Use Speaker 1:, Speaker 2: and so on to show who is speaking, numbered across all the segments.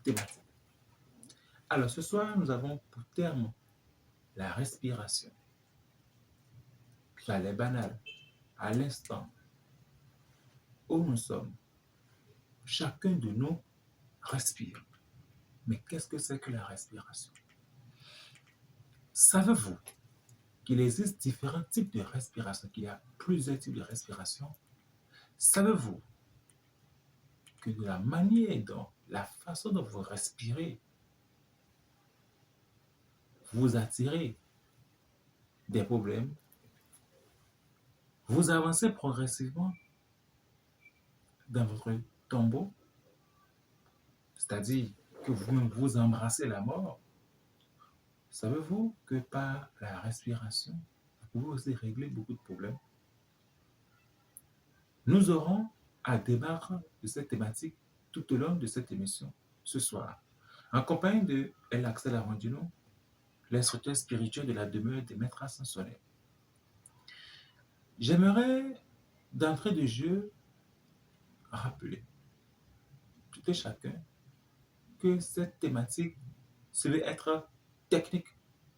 Speaker 1: thématique. Alors, ce soir, nous avons pour terme la respiration. Ça l'est banal. À l'instant où nous sommes, chacun de nous respire. Mais qu'est-ce que c'est que la respiration? Savez-vous qu'il existe différents types de respiration, qu'il y a plusieurs types de respiration? Savez-vous que de la manière dont, la façon dont vous respirez, vous attirez des problèmes, vous avancez progressivement dans votre tombeau, c'est-à-dire que vous-même vous embrassez la mort? Savez-vous que par la respiration, vous pouvez aussi régler beaucoup de problèmes? Nous aurons à débattre de cette thématique tout au long de cette émission ce soir, en compagnie de El Axel Arondino, l'instructeur spirituel de la demeure des maîtres ascensionnels. J'aimerais, d'entrée de jeu, rappeler tout et chacun que cette thématique devait être technique,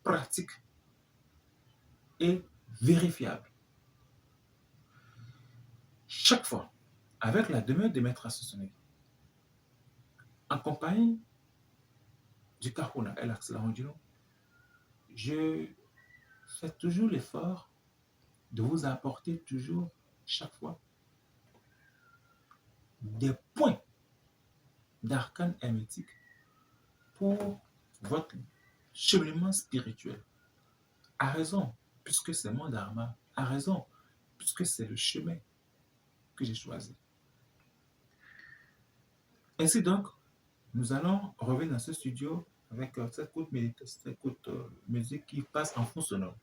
Speaker 1: pratique et vérifiable. Chaque fois, avec la demeure des maîtres ascensionnels, en compagnie du Kahuna El Axel Arondino, je fais toujours l'effort de vous apporter toujours, chaque fois, des points d'arcane hermétique pour votre cheminement spirituel. À raison, puisque c'est mon dharma. À raison, puisque c'est le chemin que j'ai choisi. Ainsi donc, nous allons revenir dans ce studio avec cette courte musique qui passe en fond sonore.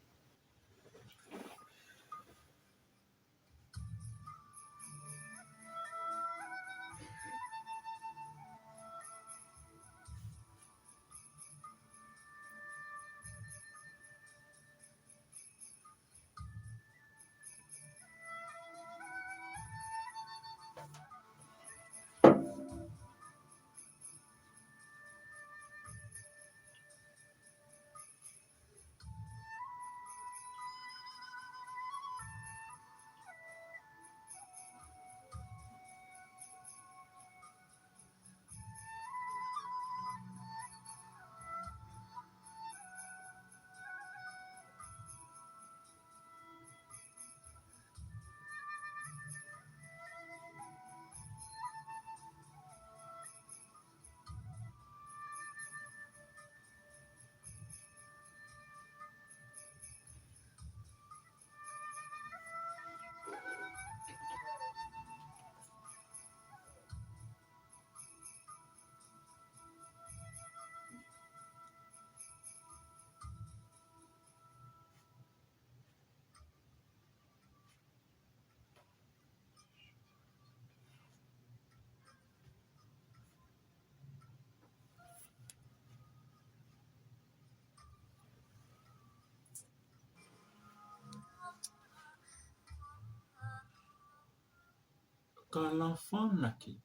Speaker 1: Quand l'enfant naquit,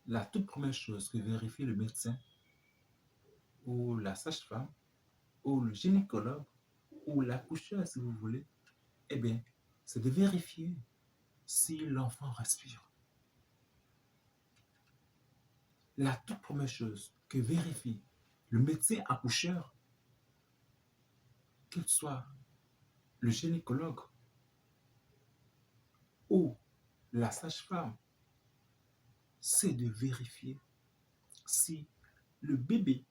Speaker 1: la toute première chose que vérifie le médecin ou la sage-femme ou le gynécologue ou l'accoucheur, si vous voulez, eh bien, c'est de vérifier si l'enfant respire. La toute première chose que vérifie le médecin accoucheur, qu'il soit le gynécologue ou la sage-femme, c'est de vérifier si le bébé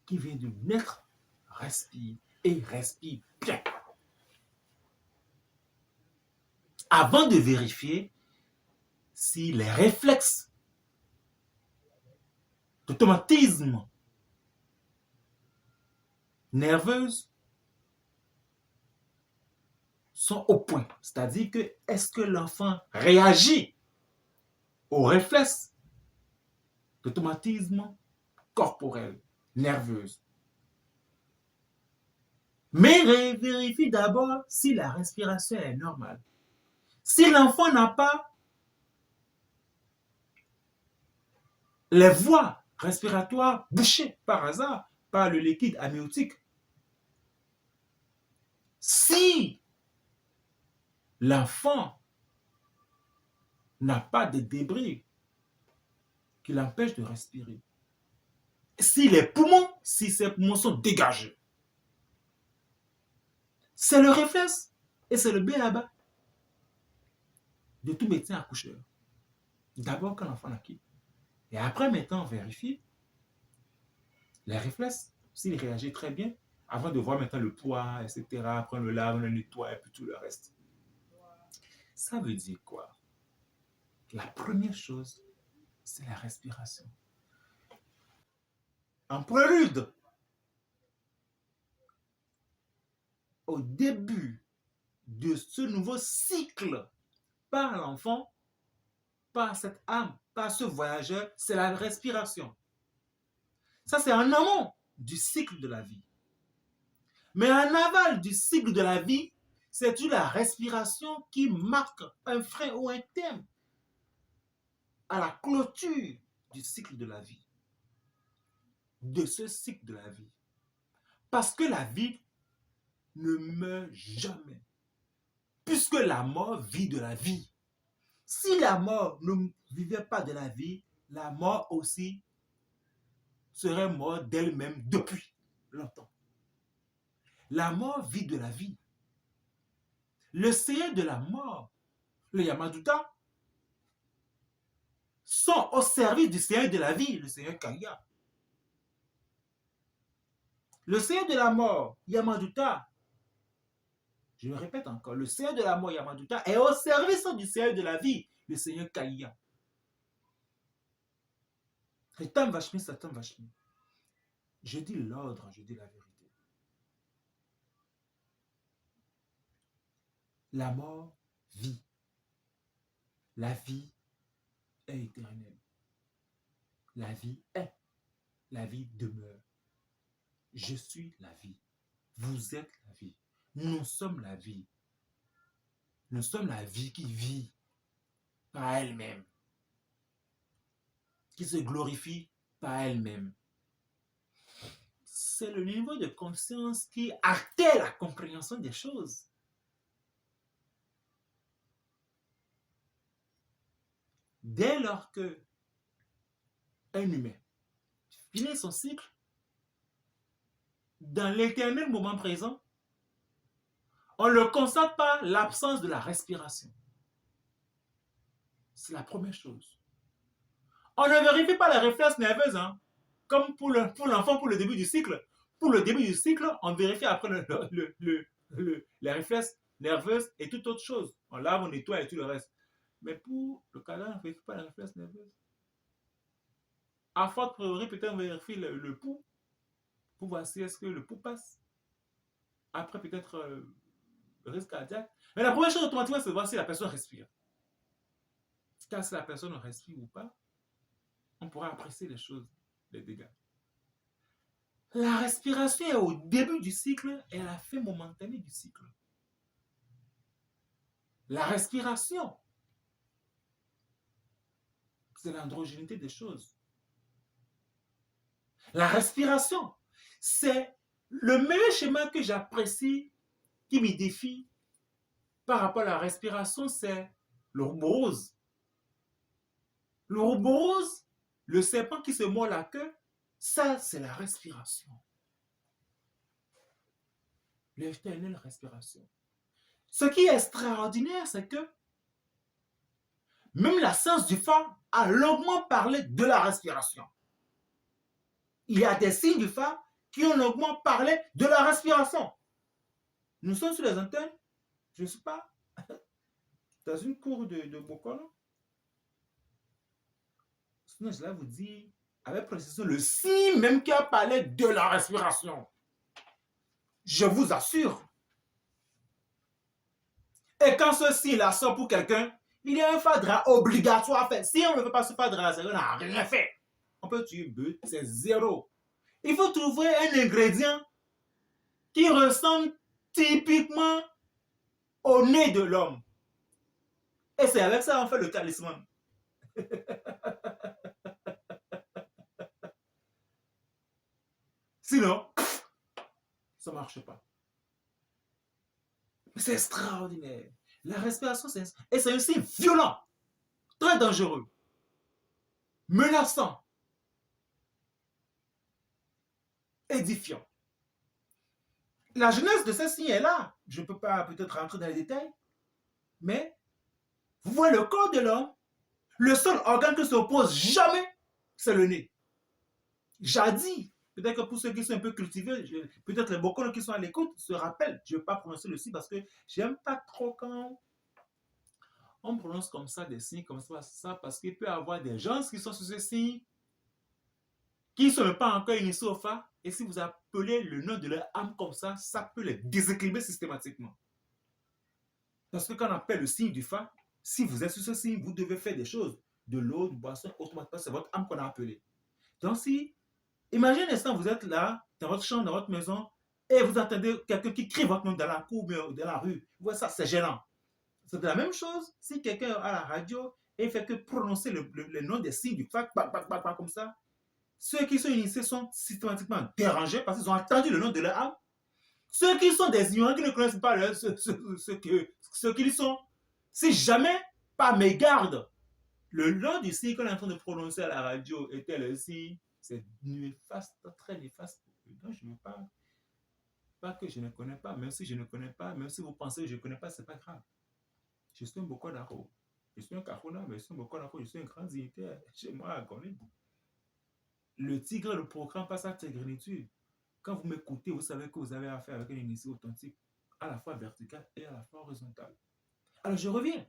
Speaker 1: qui vient de naître respire et respire bien. Avant de vérifier si les réflexes d'automatisme nerveuse sont au point. C'est-à-dire que est-ce que l'enfant réagit aux réflexes d'automatisme corporel, nerveuse. Mais vérifie d'abord si la respiration est normale. Si l'enfant n'a pas les voies respiratoire bouché par hasard par le liquide amniotique. Si l'enfant n'a pas de débris qui l'empêchent de respirer, si ses poumons sont dégagés, c'est le réflexe et c'est le b.a.-ba de tout médecin accoucheur. D'abord quand l'enfant naquit. Et après, maintenant, on vérifie les réflexes, s'il réagit très bien, avant de voir maintenant le poids, etc. Après, on le lave, on le nettoie et puis tout le reste. Ça veut dire quoi? La première chose, c'est la respiration. En prélude, au début de ce nouveau cycle, par l'enfant, par cette âme, par ce voyageur, c'est la respiration. Ça, c'est en amont du cycle de la vie. Mais en aval du cycle de la vie, c'est la respiration qui marque un frein ou un terme à la clôture du cycle de la vie. De ce cycle de la vie. Parce que la vie ne meurt jamais. Puisque la mort vit de la vie. Si la mort ne vivait pas de la vie, la mort aussi serait morte d'elle-même depuis longtemps. La mort vit de la vie. Le seigneur de la mort, le Yamaduta, sont au service du seigneur de la vie, le seigneur Kaya. Le seigneur de la mort, Yamaduta, je le répète encore, le seigneur de la mort, Yamaduta, est au service du seigneur de la vie, le seigneur Kaya. Ritam Vashmi, Satam Vashmi. Je dis l'ordre, je dis la vérité. La mort vit. La vie est éternelle. La vie est. La vie demeure. Je suis la vie. Vous êtes la vie. Nous sommes la vie. Nous sommes la vie qui vit par elle-même. Qui se glorifie par elle-même. C'est le niveau de conscience qui altère la compréhension des choses. Dès lors que un humain finit son cycle, dans l'éternel moment présent, on le constate par l'absence de la respiration. C'est la première chose. On ne vérifie pas les réflexes nerveux, hein, comme pour l'enfant pour le début du cycle. Pour le début du cycle, on vérifie après les réflexes nerveux et toute autre chose. On lave, on nettoie et tout le reste. Mais pour le cadavre, on ne vérifie pas les réflexes nerveux. À forte priori, peut-être on vérifie le pouls pour voir si est-ce que le pouls passe. Après, peut-être le risque cardiaque. Mais la première chose automatiquement, c'est de voir si la personne respire. Car si la personne respire ou pas, on pourra apprécier les choses, les dégâts. La respiration est au début du cycle et à la fin momentanée du cycle. La respiration, c'est l'androgénité des choses. La respiration, c'est le meilleur schéma que j'apprécie, qui me défie par rapport à la respiration, c'est l'ouroboros. L'ouroboros, le serpent qui se mord la queue, ça, c'est la respiration. L'éternelle respiration. Ce qui est extraordinaire, c'est que même la science du phare a longuement parlé de la respiration. Il y a des signes du phare qui ont longuement parlé de la respiration. Nous sommes sur les antennes, je ne sais pas, dans une cour de Bokolo. Sinon, je vais vous dire avec précision le signe même qui a parlé de la respiration. Je vous assure. Et quand ce signe-là sort pour quelqu'un, il y a un fadra obligatoire à faire. Si on ne fait pas ce fadra, on n'a rien fait. On peut tuer but, c'est zéro. Il faut trouver un ingrédient qui ressemble typiquement au nez de l'homme. Et c'est avec ça qu'on fait le talisman. Sinon, ça ne marche pas. Mais c'est extraordinaire. La respiration, c'est un signe violent, très dangereux, menaçant, édifiant. La genèse de ce signe est là. Je ne peux pas peut-être rentrer dans les détails, mais vous voyez le corps de l'homme, le seul organe qui ne s'oppose jamais, c'est le nez. Jadis, peut-être que pour ceux qui sont un peu cultivés, peut-être les beaucoup qui sont à l'écoute se rappellent, je ne vais pas prononcer le signe parce que j'aime pas trop quand on prononce comme ça des signes comme ça parce qu'il peut y avoir des gens qui sont sur ce signe qui ne sont pas encore initiés au Fa, et si vous appelez le nom de leur âme comme ça peut les déséquilibrer systématiquement. Parce que quand on appelle le signe du Fa, si vous êtes sur ce signe, vous devez faire des choses. De l'eau, du boisson, automatiquement, c'est votre âme qu'on a appelée. Donc si, imaginez un instant, vous êtes là, dans votre chambre, dans votre maison, et vous entendez quelqu'un qui crie votre nom dans la cour ou dans la rue. Vous voyez ça, c'est gênant. C'est de la même chose si quelqu'un à la radio et fait que prononcer le nom des signes du Fa, comme ça. Ceux qui sont initiés sont systématiquement dérangés parce qu'ils ont entendu le nom de leur âme. Ceux qui sont des ignorants, qui ne connaissent pas ce qu'ils sont, si jamais, par mégarde, le nom du signe qu'on est en train de prononcer à la radio était le signe, c'est néfaste, très néfaste. Donc, je ne veux pas que je ne connais pas, même si je ne connais pas, même si vous pensez que je ne connais pas, ce n'est pas grave. Je suis un Bokodaro. Je suis un Kahuna, mais je suis un Bokodaro, je suis un grand dignitaire chez moi à Gonib. Le tigre ne proclame pas sa tigrénitude. Quand vous m'écoutez, vous savez que vous avez affaire avec un initié authentique, à la fois vertical et à la fois horizontal. Alors je reviens.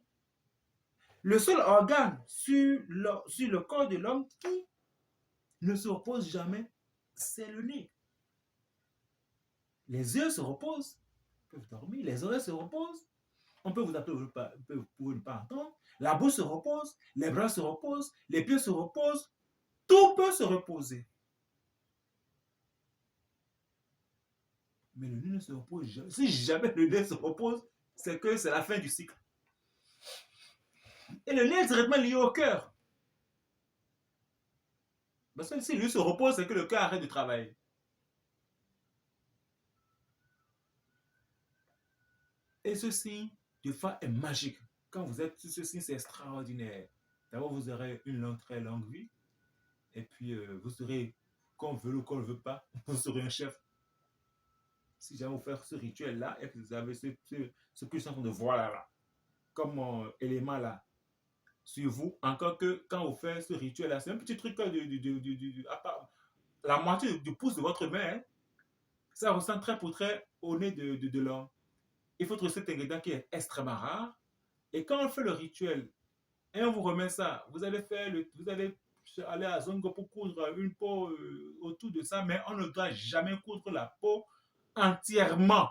Speaker 1: Le seul organe sur le corps de l'homme qui ne se repose jamais, c'est le nez. Les yeux se reposent, ils peuvent dormir, les oreilles se reposent, on peut vous appeler pour ne pas entendre, la bouche se repose, les bras se reposent, les pieds se reposent, tout peut se reposer. Mais le nez ne se repose jamais. Si jamais le nez se repose, c'est que c'est la fin du cycle. Et le nez est directement lié au cœur. Parce que si lui se repose, c'est que le cœur arrête de travailler. Et ce signe, de fois, est magique. Quand vous êtes sur ce signe, c'est extraordinaire. D'abord, vous aurez une très longue vie. Et puis, vous serez, qu'on veut ou qu'on ne veut pas, vous serez un chef. Si jamais vous faites ce rituel-là, et que vous avez ce que je suis en train de voir là, comme élément là, sur vous, encore que quand vous faites ce rituel-là, c'est un petit truc la moitié du pouce de votre main, hein, ça ressemble très pour très au nez de l'homme. Il faut trouver cet ingrédient qui est extrêmement rare. Et quand on fait le rituel et on vous remet ça, vous allez aller à Zongo pour coudre une peau autour de ça, mais on ne doit jamais coudre la peau entièrement.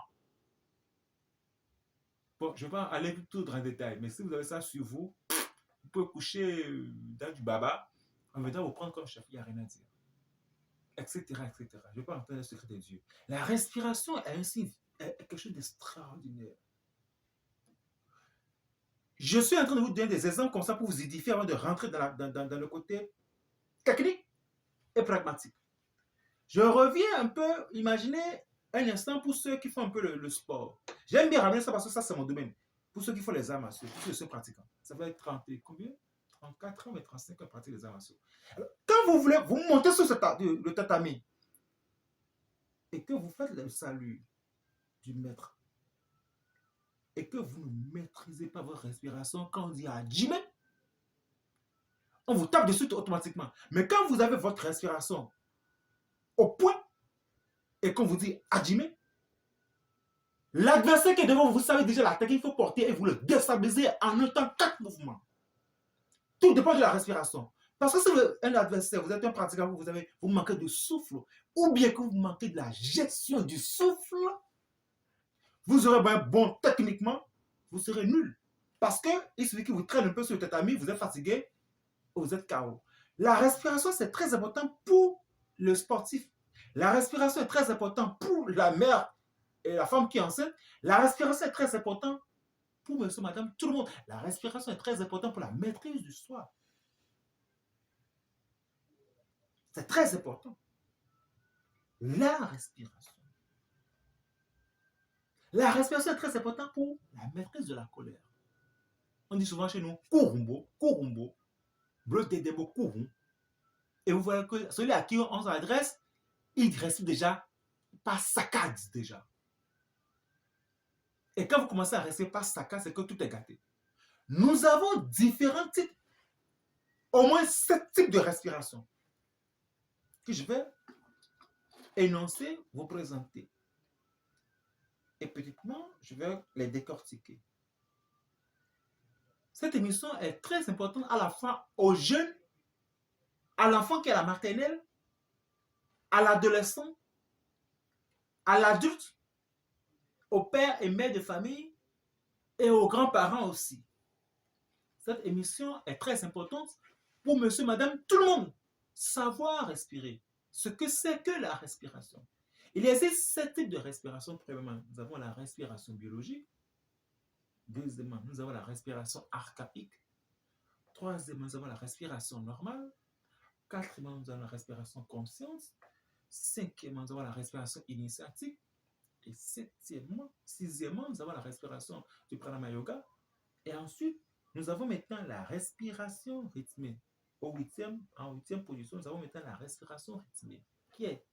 Speaker 1: Bon, je ne vais pas aller tout dans le détail, mais si vous avez ça sur vous, vous pouvez coucher dans du baba, on va vous prendre comme chef, il n'y a rien à dire. Etc., etc. Je ne vais pas entendre le secret des dieux. La respiration est quelque chose d'extraordinaire. Je suis en train de vous donner des exemples comme ça pour vous édifier avant de rentrer dans le côté technique et pragmatique. Je reviens un peu, imaginez un instant pour ceux qui font un peu le sport. J'aime bien ramener ça parce que ça, c'est mon domaine. Pour ceux qui font les arts martiaux, pour ceux qui sont pratiquants. Ça va être 30 et combien 34 ans, mais 35 ans pratiquer les arts martiaux. Alors, quand vous voulez, vous montez sur le tatami et que vous faites le salut du maître et que vous ne maîtrisez pas votre respiration, quand on dit Hajime, on vous tape dessus automatiquement. Mais quand vous avez votre respiration au point et qu'on vous dit Hajime, l'adversaire qui est devant vous, vous savez déjà la technique qu'il faut porter et vous le déstabilisez en un temps 4 mouvements. Tout dépend de la respiration. Parce que si vous êtes un adversaire, vous êtes un pratiquant, vous manquez de souffle, ou bien que vous manquez de la gestion du souffle, vous aurez bien bon techniquement, vous serez nul. Parce qu'il suffit que vous traînez un peu sur le tatami, vous êtes fatigué, vous êtes KO. La respiration, c'est très important pour le sportif. La respiration est très importante pour la mère et la femme qui est enceinte. La respiration est très importante pour monsieur, madame, tout le monde. La respiration est très importante pour la maîtrise du soi. C'est très important. la respiration. La respiration est très importante pour la maîtrise de la colère. On dit souvent chez nous, kurumbo, kurumbo, bleu dedebo kurum. Et vous voyez que celui à qui on s'adresse, il respire déjà par saccade déjà. Et quand vous commencez à respirer par saccade, c'est que tout est gâté. Nous avons différents types, au moins 7 types de respiration que je vais énoncer, vous présenter. Et petitement, je vais les décortiquer. Cette émission est très importante à la fois aux jeunes, à l'enfant qui est à la maternelle, à l'adolescent, à l'adulte, aux pères et mères de famille et aux grands-parents aussi. Cette émission est très importante pour monsieur, madame, tout le monde. Savoir respirer. Ce que c'est que la respiration. Il existe 7 types de respiration. Premièrement, nous avons la respiration biologique. Deuxièmement, nous avons la respiration archaïque. Troisièmement, nous avons la respiration normale. Quatrièmement, nous avons la respiration consciente. Cinquièmement, nous avons la respiration initiatique. Et sixièmement, nous avons la respiration du pranayama yoga. Et ensuite, nous avons maintenant la respiration rythmée. En huitième position, nous avons maintenant la respiration rythmée, qui est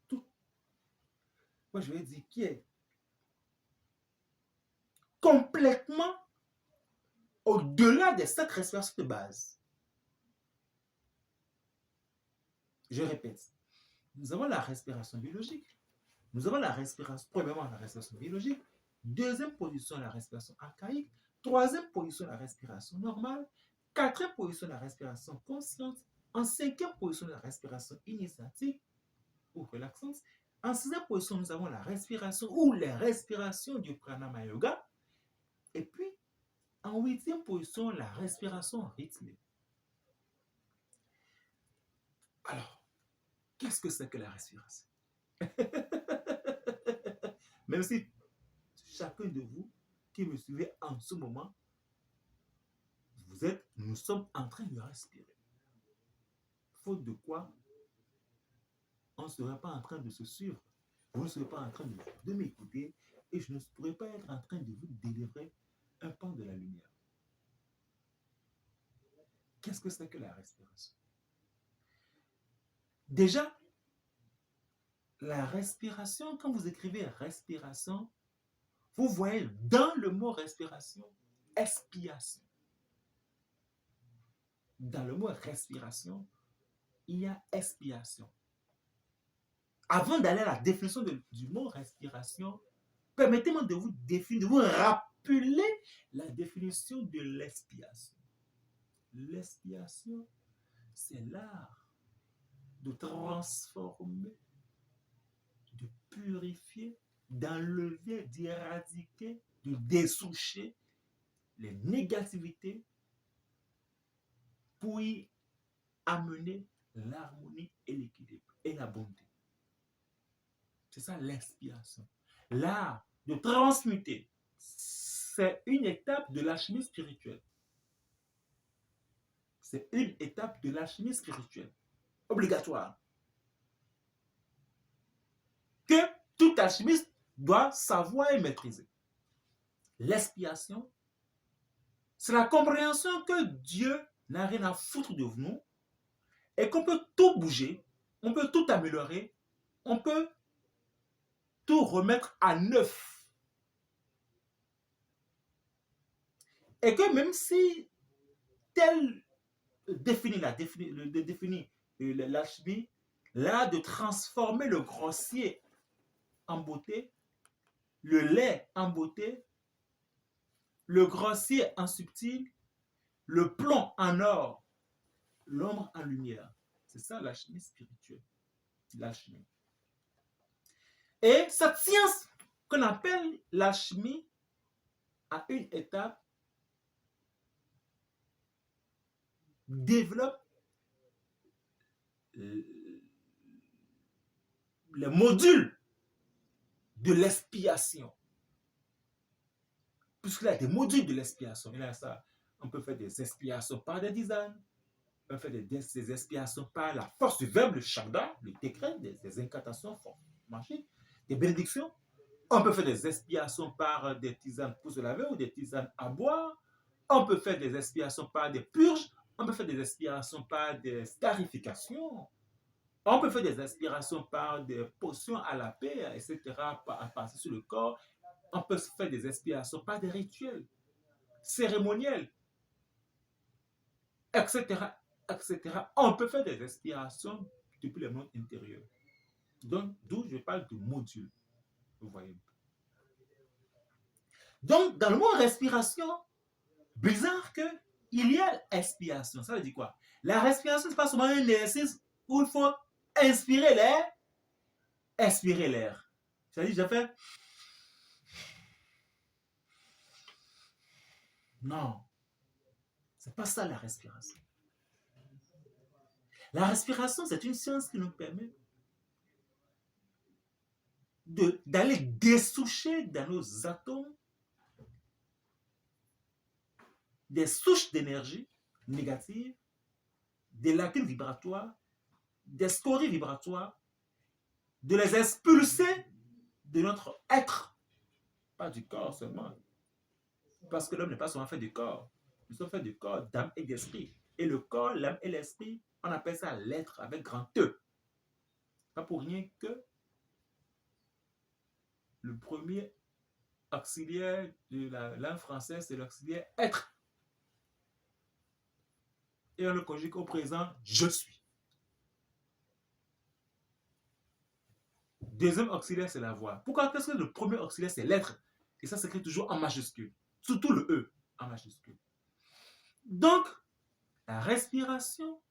Speaker 1: tout. Moi, je vais dire qui est complètement au-delà des 7 respirations de base. Je répète, nous avons la respiration biologique. Nous avons la respiration, premièrement, la respiration biologique. Deuxième position, la respiration archaïque. Troisième position, la respiration normale. Quatrième position, la respiration consciente. En cinquième position, la respiration initiatique ou relaxante. En sixième position, nous avons la respiration ou les respirations du pranayama yoga. Et puis, en huitième position, la respiration rythmée. Alors, qu'est-ce que c'est que la respiration? Même si chacun de vous qui me suivez en ce moment, nous sommes en train de respirer. Faute de quoi, on ne serait pas en train de se suivre. Vous ne serez pas en train de m'écouter et je ne pourrais pas être en train de vous délivrer un pan de la lumière. Qu'est-ce que c'est que la respiration? Déjà, la respiration, quand vous écrivez respiration, vous voyez dans le mot respiration, expiation. Dans le mot respiration, il y a expiation. Avant d'aller à la définition du mot respiration, permettez-moi de vous définir, de vous rappeler la définition de l'expiation. L'expiation, c'est l'art de transformer, de purifier, d'enlever, d'éradiquer, de dessoucher les négativités pour y amener l'harmonie et l'équilibre et la bonté. C'est ça l'expiation. L'art de transmuter, c'est une étape de l'alchimie spirituelle. C'est une étape de l'alchimie spirituelle, obligatoire, que tout alchimiste doit savoir et maîtriser. L'expiation, c'est la compréhension que Dieu n'a rien à foutre de nous et qu'on peut tout bouger, on peut tout améliorer, on peut tout remettre à neuf. Et que même si tel définit l'alchimie, l'art de transformer le grossier en beauté, le laid en beauté, le grossier en subtil, le plomb en or, l'ombre en lumière. C'est ça l'alchimie spirituelle, l'alchimie. Et cette science qu'on appelle l'alchimie à une étape développe les modules de l'expiation. Puisqu'il y a des modules de l'expiation. Il y a ça. On peut faire des expiations par des dizaines. On peut faire des expiations par la force du verbe, le Shabda, le décret, des incantations magiques, des bénédictions. On peut faire des expiations par des tisanes pour se laver ou des tisanes à boire. On peut faire des expiations par des purges. On peut faire des expiations par des scarifications. On peut faire des aspirations par des potions à la paix, etc., à passer sur le corps. On peut faire des aspirations par des rituels cérémoniels, etc., etc. On peut faire des aspirations depuis le monde intérieur. Donc, d'où je parle de module. Vous voyez. Donc, dans le mot respiration, bizarre que il y a expiration. Ça veut dire quoi? La respiration, c'est pas seulement un exercice où il faut inspirer l'air, expirer l'air. C'est-à-dire, j'ai fait. Non, c'est pas ça la respiration. La respiration, c'est une science qui nous permet d'aller dessoucher dans nos atomes des souches d'énergie négatives, des lacunes vibratoires, des scories vibratoires, de les expulser de notre être, pas du corps seulement. Parce que l'homme n'est pas seulement fait du corps. Nous sommes faits du corps, d'âme et d'esprit. Et le corps, l'âme et l'esprit, on appelle ça l'être avec grand E. Pas pour rien que le premier auxiliaire de la langue française, c'est l'auxiliaire être. Et on le conjugue au présent, je suis. Deuxième auxiliaire, c'est la voix. Pourquoi? Parce que le premier auxiliaire, c'est l'être. Et ça s'écrit toujours en majuscule. Surtout le E en majuscule. Donc, la respiration,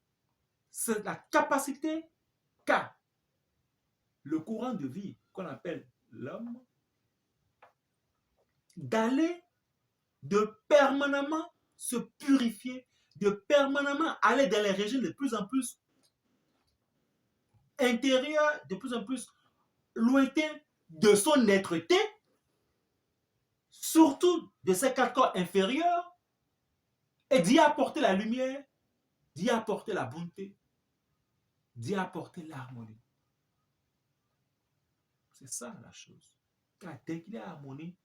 Speaker 1: c'est la capacité qu'a le courant de vie qu'on appelle l'homme d'aller de permanemment se purifier, de permanemment aller dans les régions de plus en plus intérieures, de plus en plus lointaines de son être-té, surtout de ses quatre corps inférieurs, et d'y apporter la lumière, d'y apporter la bonté, d'y apporter l'harmonie. C'est ça la chose. Car dès qu'il y a harmonie,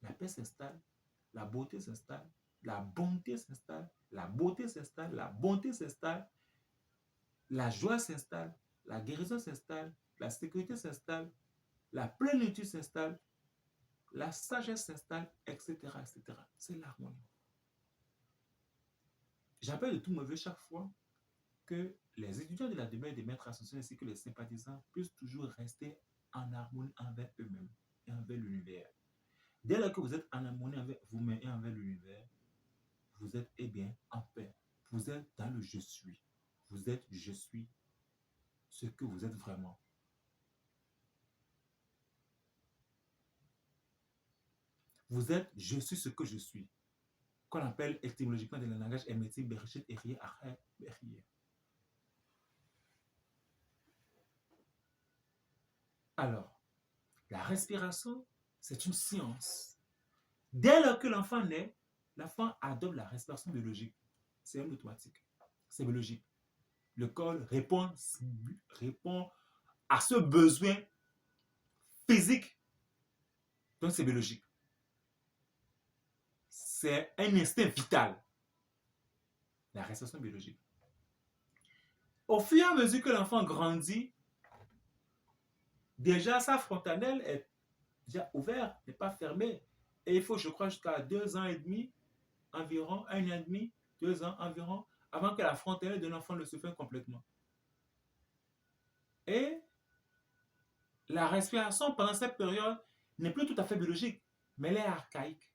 Speaker 1: la paix s'installe, la beauté s'installe, la bonté s'installe, la beauté s'installe, la bonté s'installe, la joie s'installe, la guérison s'installe, la sécurité s'installe, la plénitude s'installe, la sagesse s'installe, etc., etc. C'est l'harmonie. J'appelle de tout mon vœu chaque fois que les étudiants de la demeure des maîtres ascensionnés ainsi que les sympathisants puissent toujours rester en harmonie envers eux-mêmes et envers l'univers. Dès lors que vous êtes en harmonie avec vous-même et envers l'univers, vous êtes bien en paix. Vous êtes dans le je suis. Vous êtes je suis ce que vous êtes vraiment. Vous êtes je suis ce que je suis, qu'on appelle étymologiquement dans le langage hermétique Bereshit Ehyeh Acheh Ehyeh. Alors, la respiration, c'est une science. Dès lors que l'enfant naît, l'enfant adopte la respiration biologique. C'est un automatique. C'est biologique. Le corps répond à ce besoin physique. Donc, c'est biologique. C'est un instinct vital. La respiration biologique. Au fur et à mesure que l'enfant grandit, déjà sa fontanelle est déjà ouverte, n'est pas fermée. Et il faut, je crois, jusqu'à 2 ans et demi, environ, 1 an et demi, 2 ans environ, avant que la fontanelle de l'enfant ne se ferme complètement. Et la respiration pendant cette période n'est plus tout à fait biologique, mais elle est archaïque.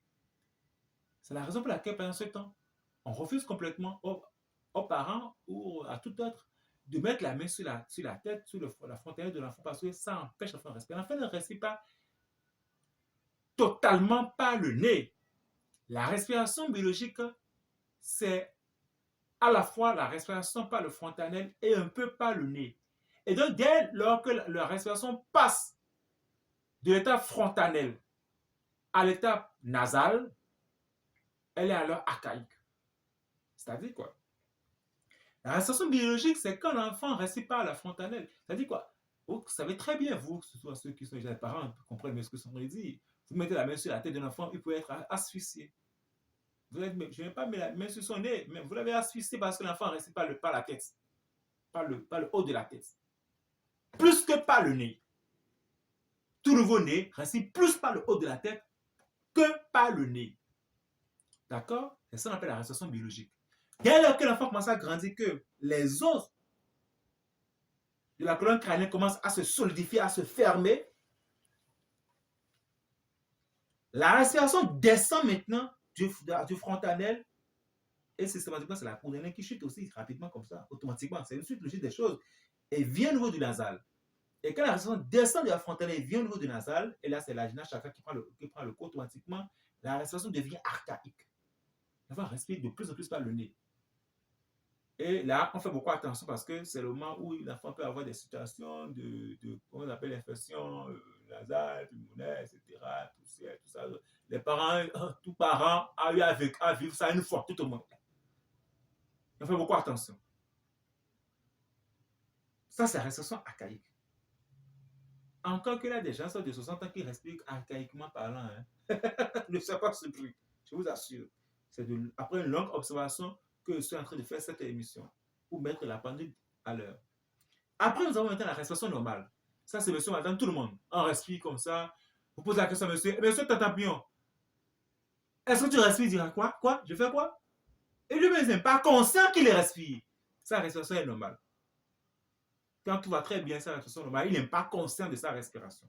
Speaker 1: C'est la raison pour laquelle pendant ce temps, on refuse complètement aux parents ou à tout autre de mettre la main sur la tête, sur la fontanelle de l'enfant, parce que ça empêche l'enfant de respirer. L'enfant ne respire pas totalement par le nez. La respiration biologique, c'est à la fois la respiration par le fontanelle et un peu par le nez. Et donc, dès lors que la respiration passe de l'état frontanel à l'état nasal, elle est alors archaïque. C'est-à-dire quoi? La respiration biologique, c'est quand l'enfant ne respire pas à la fontanelle. Ça dit quoi? Vous savez très bien, vous, que ce soit ceux qui sont déjà parents, comprennent bien ce que ça veut dire. Vous mettez la main sur la tête d'un enfant, il peut être asphyxié. Je n'ai pas mis la main sur son nez, mais vous l'avez asphyxié parce que l'enfant ne respire pas la tête, pas le haut de la tête. Plus que par le nez. Tout nouveau-né respire plus par le haut de la tête que par le nez. D'accord? C'est ça qu'on appelle la respiration biologique. Dès lors que l'enfant commence à grandir, que les os de la colonne crânienne commencent à se solidifier, à se fermer, la respiration descend maintenant du frontanel et systématiquement, c'est la courdanelle qui chute aussi rapidement comme ça, automatiquement. C'est une suite logique des choses. Et vient au niveau du nasal. Et quand la respiration descend de la frontanelle et vient au niveau du nasal, et là, c'est la l'ajna chakra qui prend le coup automatiquement, la respiration devient archaïque. L'enfant respire de plus en plus par le nez. Et là, on fait beaucoup attention parce que c'est le moment où l'enfant peut avoir des situations comment on appelle l'infection nasale, pulmonaire, etc., poussière, tout ça. Les parents, tout parent a eu à vivre ça une fois, tout au moins. On fait beaucoup attention. Ça, c'est la respiration archaïque. Encore que là, des gens de 60 ans qui respirent archaïquement parlant. Hein. Ne soyez pas surpris, je vous assure. C'est après une longue observation que je suis en train de faire cette émission pour mettre la pendule à l'heure. Après, nous avons maintenant la respiration normale. Ça, c'est monsieur, madame, tout le monde. On respire comme ça. Vous posez la question à monsieur. Monsieur Tatapion, est-ce que tu respires? Il dira quoi? Quoi? Je fais quoi? Et lui-même n'est pas conscient qu'il respire. Sa respiration est normale. Quand tout va très bien, sa respiration est normale, il n'est pas conscient de sa respiration.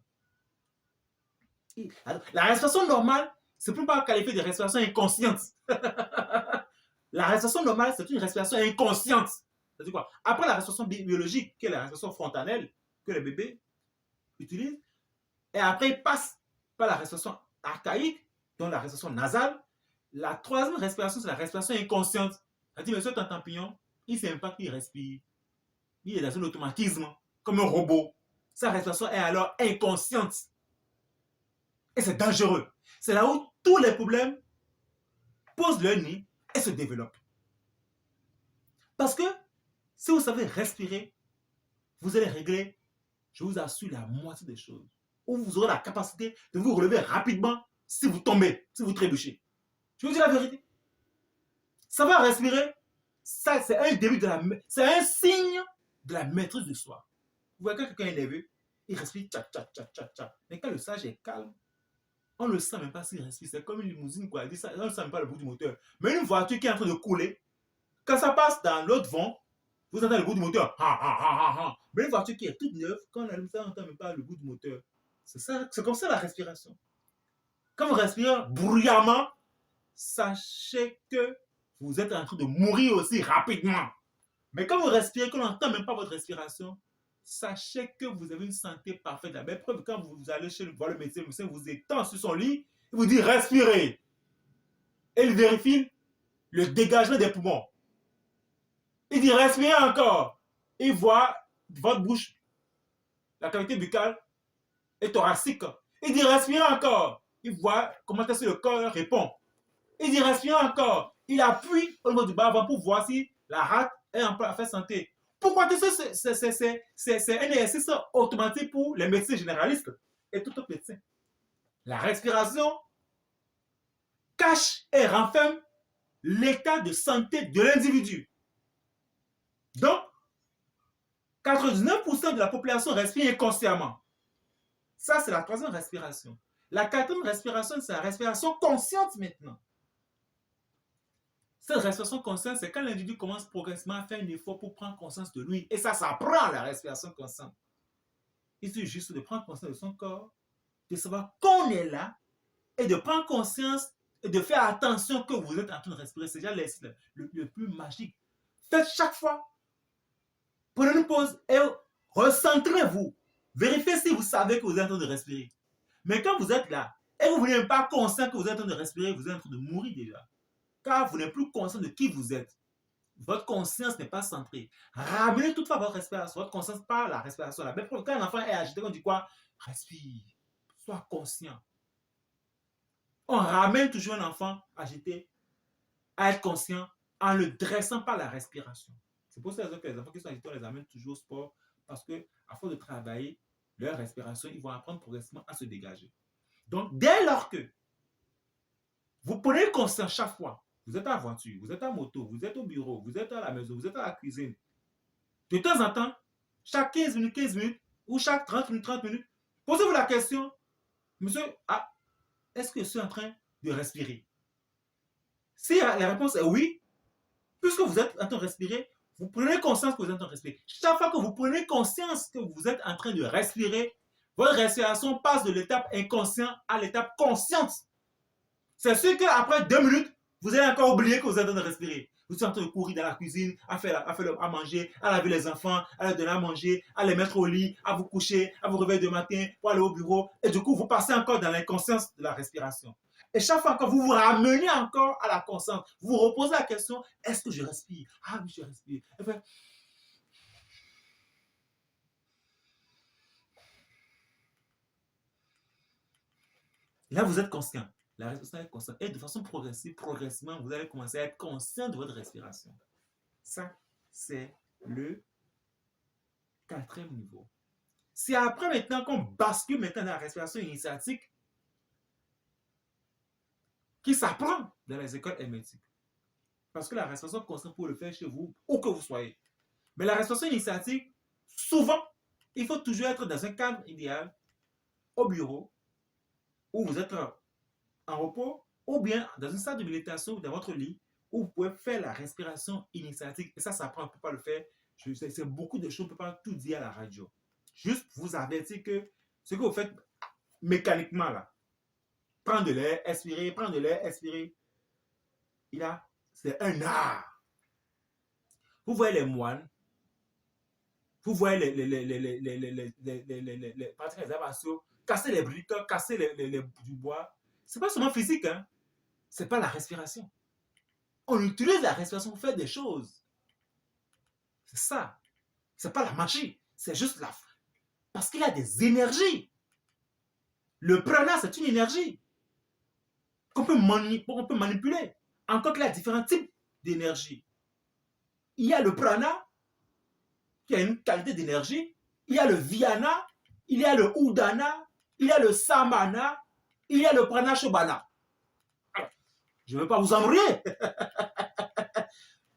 Speaker 1: La respiration normale, c'est pour ne pas qualifier de respiration inconsciente. La respiration normale, c'est une respiration inconsciente. C'est-à-dire quoi? Après la respiration biologique, qui est la respiration frontanelle que les bébés utilisent, et après ils passent par la respiration archaïque, donc la respiration nasale. La troisième respiration, c'est la respiration inconsciente. C'est-à-dire, monsieur Tantampignon, il ne sait même pas qu'il respire. Il est dans un automatisme, comme un robot. Sa respiration est alors inconsciente. Et c'est dangereux. C'est là où tous les problèmes posent leur nid et se développent. Parce que si vous savez respirer, vous allez régler, je vous assure, la moitié des choses. Ou vous aurez la capacité de vous relever rapidement si vous tombez, si vous trébuchez. Je vous dis la vérité. Savoir respirer, ça c'est un début c'est un signe de la maîtrise de soi. Vous voyez quand quelqu'un est énervé, il respire tcha tcha tcha tcha tcha. Mais quand le sage est calme, on ne le sent même pas s'il respire. C'est comme une limousine, quoi. On ne sent même pas le bruit du moteur. Mais une voiture qui est en train de couler, quand ça passe dans l'autre vent, vous entendez le bruit du moteur. Ha, ha, ha, ha. Mais une voiture qui est toute neuve, quand on allume ça, on n'entend même pas le bruit du moteur. C'est comme ça la respiration. Quand vous respirez bruyamment, sachez que vous êtes en train de mourir aussi rapidement. Mais quand vous respirez, qu'on n'entend même pas votre respiration, sachez que vous avez une santé parfaite. La même preuve, quand vous allez voir le médecin vous étend sur son lit, il vous dit respirez. Et il vérifie le dégagement des poumons. Il dit respirez encore. Il voit votre bouche, la cavité buccale et thoracique. Il dit respirez encore. Il voit comment est-ce que le corps répond. Il dit respirez encore. Il appuie au niveau du bas avant pour voir si la rate est en parfaite santé. Pourquoi que c'est un exercice automatique pour les médecins généralistes et tout autre médecin. La respiration cache et renferme l'état de santé de l'individu. Donc, 99% de la population respire inconsciemment. Ça, c'est la troisième respiration. La quatrième respiration, c'est la respiration consciente maintenant. Cette respiration consciente, c'est quand l'individu commence progressivement à faire un effort pour prendre conscience de lui. Et ça s'apprend, la respiration consciente. Il suffit juste de prendre conscience de son corps, de savoir qu'on est là, et de prendre conscience et de faire attention que vous êtes en train de respirer. C'est déjà le plus magique. Faites chaque fois. Prenez une pause et recentrez-vous. Vérifiez si vous savez que vous êtes en train de respirer. Mais quand vous êtes là, et vous n'êtes pas conscient que vous êtes en train de respirer, vous êtes en train de mourir déjà. Car vous n'êtes plus conscient de qui vous êtes. Votre conscience n'est pas centrée. Ramenez toutefois votre respiration, votre conscience par la respiration. Même quand un enfant est agité, on dit quoi? Respire. Sois conscient. On ramène toujours un enfant agité à être conscient en le dressant par la respiration. C'est pour ça que les enfants qui sont agités, on les amène toujours au sport parce que, à force de travailler leur respiration, ils vont apprendre progressivement à se dégager. Donc, dès lors que vous prenez conscience chaque fois, vous êtes en voiture, vous êtes en moto, vous êtes au bureau, vous êtes à la maison, vous êtes à la cuisine, de temps en temps, chaque 15 minutes, ou chaque 30 minutes, posez-vous la question, monsieur, est-ce que je suis en train de respirer? Si la réponse est oui, puisque vous êtes en train de respirer, vous prenez conscience que vous êtes en train de respirer. Chaque fois que vous prenez conscience que vous êtes en train de respirer, votre respiration passe de l'étape inconsciente à l'étape consciente. C'est sûr qu'après 2 minutes, vous allez encore oublier que vous êtes en train de respirer. Vous êtes en train de courir dans la cuisine, à manger, à laver les enfants, à leur donner à manger, à les mettre au lit, à vous coucher, à vous réveiller de matin pour aller au bureau. Et du coup, vous passez encore dans l'inconscience de la respiration. Et chaque fois que vous vous ramenez encore à la conscience, vous vous reposez la question, est-ce que je respire? Ah oui, je respire. Enfin, là, vous êtes conscient. La respiration est consciente. Et de façon progressive, progressivement, vous allez commencer à être conscient de votre respiration. Ça, c'est le 4e niveau. C'est après maintenant qu'on bascule maintenant dans la respiration initiatique qui s'apprend dans les écoles hermétiques. Parce que la respiration consciente pour le faire chez vous, où que vous soyez. Mais la respiration initiatique, souvent, il faut toujours être dans un cadre idéal, au bureau, où vous êtes en repos, ou bien dans une salle de méditation ou dans votre lit, où vous pouvez faire la respiration initiatique. Et ça s'apprend, on ne peut pas le faire. C'est beaucoup de choses, on ne peut pas tout dire à la radio. Juste vous avertir que ce que vous faites mécaniquement là, prendre de l'air, expirer, prendre de l'air, expirer, c'est un art. Vous voyez les moines, vous voyez les pratiques des arts martiaux, casser les briques, casser du bois. C'est pas seulement physique, hein. C'est pas la respiration. On utilise la respiration pour faire des choses. C'est ça. C'est pas la magie. C'est juste la... Parce qu'il y a des énergies. Le prana, c'est une énergie qu'on peut manipuler. Encore qu'il y a différents types d'énergie. Il y a le prana, qui a une qualité d'énergie. Il y a le viana, il y a le udana, il y a le samana, il y a le pranashobana. Je ne veux pas vous embrouiller.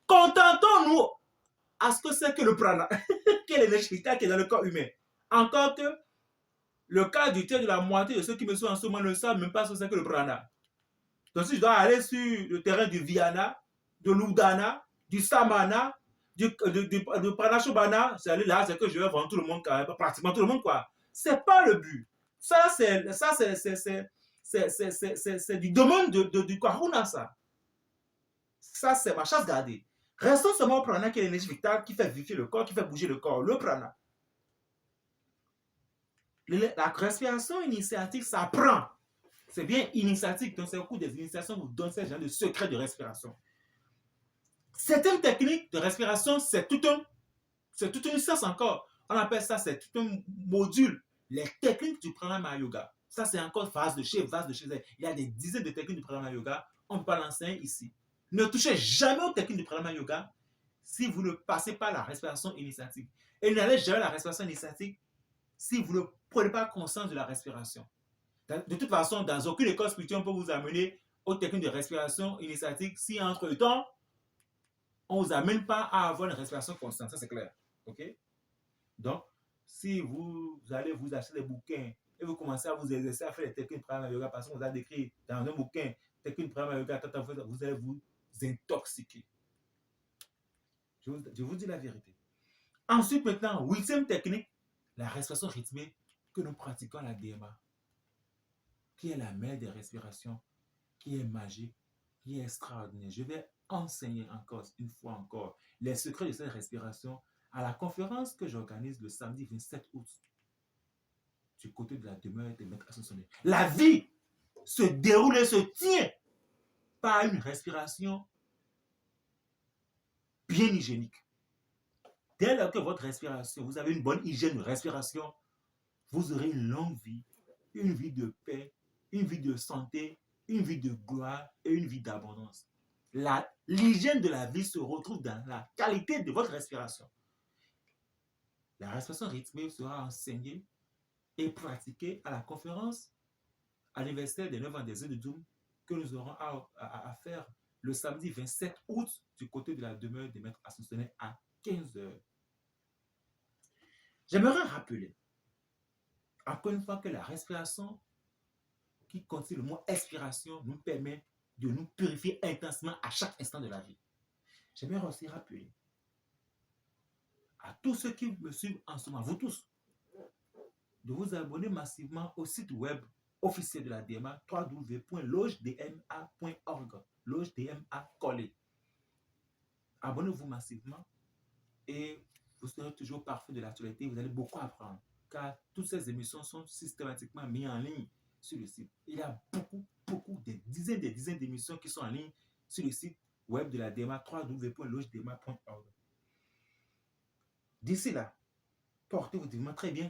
Speaker 1: Contentons-nous à ce que c'est que le prana, qui est l'énergie vitale qui est dans le corps humain. Encore que le cas du tiers de la moitié de ceux qui me sont en ce moment ne savent même pas ce que c'est que le prana. Donc si je dois aller sur le terrain du viana, de l'udana, du samana, du pranashobana, c'est aller là, c'est que je vais vendre tout le monde, pratiquement tout le monde, quoi. C'est pas le but. Ça, c'est du domaine du karuna, ça. Ça, c'est ma chasse gardée. Restons seulement au prana qui est l'énergie vitale, qui fait vivifier le corps, qui fait bouger le corps, le prana. La respiration initiatique, ça prend. C'est bien initiatique, donc c'est au cours des initiations que vous donnez ces gens de secrets de respiration. Certaines techniques de respiration, c'est toute une science encore. On appelle ça, c'est tout un module. Les techniques du pranayama yoga. Ça, c'est encore phase de chez. Il y a des dizaines de techniques du pranayama yoga. On ne peut pas l'enseigner ici. Ne touchez jamais aux techniques du pranayama yoga si vous ne passez pas la respiration initiatique. Et n'allez jamais à la respiration initiatique si vous ne prenez pas conscience de la respiration. De toute façon, dans aucune école spirituelle, on peut vous amener aux techniques de respiration initiatique si entre-temps, on ne vous amène pas à avoir une respiration constante. Ça, c'est clair. OK? Donc, si vous allez vous acheter des bouquins et vous commencez à vous exercer à faire les techniques de pranayama yoga parce qu'on vous a décrit dans un bouquin techniques de pranayama yoga, vous allez vous intoxiquer. Je vous dis la vérité. Ensuite, maintenant, 8e technique, la respiration rythmée que nous pratiquons à la DMA, qui est la mère des respirations, qui est magique, qui est extraordinaire. Je vais enseigner encore, une fois encore, les secrets de cette respiration à la conférence que j'organise le samedi 27 août du côté de la demeure des maîtres ascensionnés. La vie se déroule et se tient par une respiration bien hygiénique. Dès lors que votre respiration, vous avez une bonne hygiène de respiration, vous aurez une longue vie, une vie de paix, une vie de santé, une vie de gloire et une vie d'abondance. L'hygiène de la vie se retrouve dans la qualité de votre respiration. La respiration rythmée sera enseignée et pratiquée à la conférence anniversaire des 9 ans des œufs de Doom que nous aurons à faire le samedi 27 août du côté de la demeure des maîtres ascensionnés à 15h. J'aimerais rappeler encore une fois que la respiration qui contient le mot expiration nous permet de nous purifier intensément à chaque instant de la vie. J'aimerais aussi rappeler à tous ceux qui me suivent en ce moment, vous tous, de vous abonner massivement au site web officiel de la DMA, www.logedma.org. Logedma collé. Abonnez-vous massivement et vous serez toujours parfait de l'actualité. Vous allez beaucoup apprendre car toutes ces émissions sont systématiquement mises en ligne sur le site. Il y a des dizaines d'émissions qui sont en ligne sur le site web de la DMA, www.logedma.org. D'ici là, portez-vous très bien.